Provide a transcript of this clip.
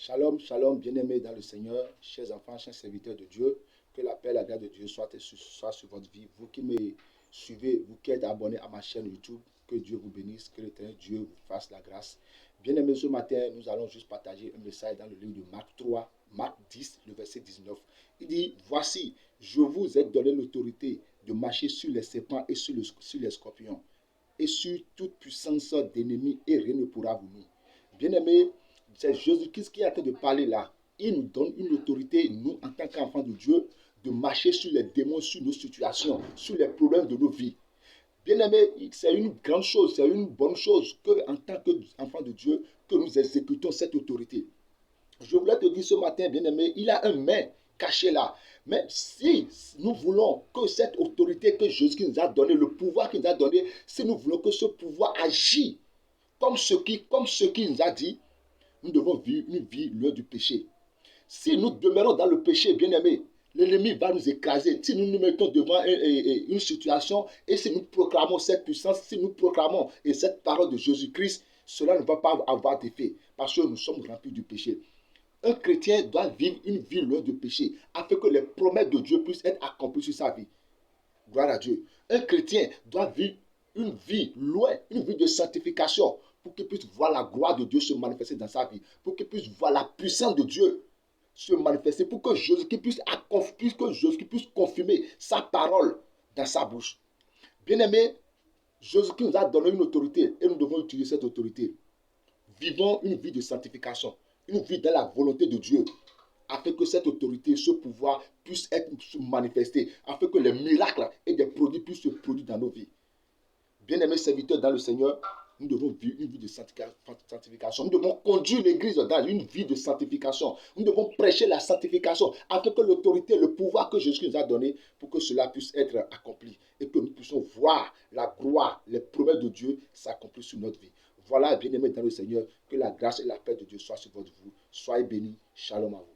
Shalom, shalom, bien-aimés dans le Seigneur, chers enfants, chers serviteurs de Dieu, que la paix et la grâce de Dieu soient sur votre vie. Vous qui me suivez, vous qui êtes abonnés à ma chaîne YouTube, que Dieu vous bénisse, que l'Éternel Dieu vous fasse la grâce. Bien-aimés, ce matin, nous allons juste partager un message dans le livre de Marc 3, Marc 10, le verset 19. Il dit, voici, je vous ai donné l'autorité de marcher sur les serpents et sur les scorpions, et sur toute puissance d'ennemis, et rien ne pourra vous nuire. Bien-aimés, c'est Jésus-Christ qui est en train de parler là. Il nous donne une autorité, nous, en tant qu'enfants de Dieu, de marcher sur les démons, sur nos situations, sur les problèmes de nos vies. Bien-aimés, c'est une grande chose, c'est une bonne chose que, en tant qu'enfants de Dieu, que nous exécutons cette autorité. Je voulais te dire ce matin, bien-aimé, il a un main caché là. Mais si nous voulons que cette autorité que Jésus nous a donnée, le pouvoir qu'il nous a donné, si nous voulons que ce pouvoir agisse comme ce qu'il nous a dit, nous devons vivre une vie loin du péché. Si nous demeurons dans le péché, bien-aimé, l'ennemi va nous écraser. Si nous nous mettons devant une situation et si nous proclamons cette puissance, si nous proclamons cette parole de Jésus-Christ, cela ne va pas avoir d'effet parce que nous sommes remplis du péché. Un chrétien doit vivre une vie loin du péché afin que les promesses de Dieu puissent être accomplies sur sa vie. Gloire à Dieu. Un chrétien doit vivre une vie loin, une vie de sanctification pour qu'il puisse voir la gloire de Dieu se manifester dans sa vie, pour qu'il puisse voir la puissance de Dieu se manifester, pour que Jésus puisse confirmer sa parole dans sa bouche. Bien-aimé, Jésus nous a donné une autorité et nous devons utiliser cette autorité. Vivons une vie de sanctification, une vie dans la volonté de Dieu, afin que cette autorité, ce pouvoir puisse être manifesté, afin que les miracles et des produits puissent se produire dans nos vies. Bien-aimés serviteurs dans le Seigneur, nous devons vivre une vie de sanctification. Nous devons conduire l'Église dans une vie de sanctification. Nous devons prêcher la sanctification afin que l'autorité, le pouvoir que Jésus nous a donné, pour que cela puisse être accompli et que nous puissions voir la gloire, les promesses de Dieu s'accomplir sur notre vie. Voilà, bien-aimés dans le Seigneur, que la grâce et la paix de Dieu soient sur votre vie. Soyez bénis. Shalom à vous.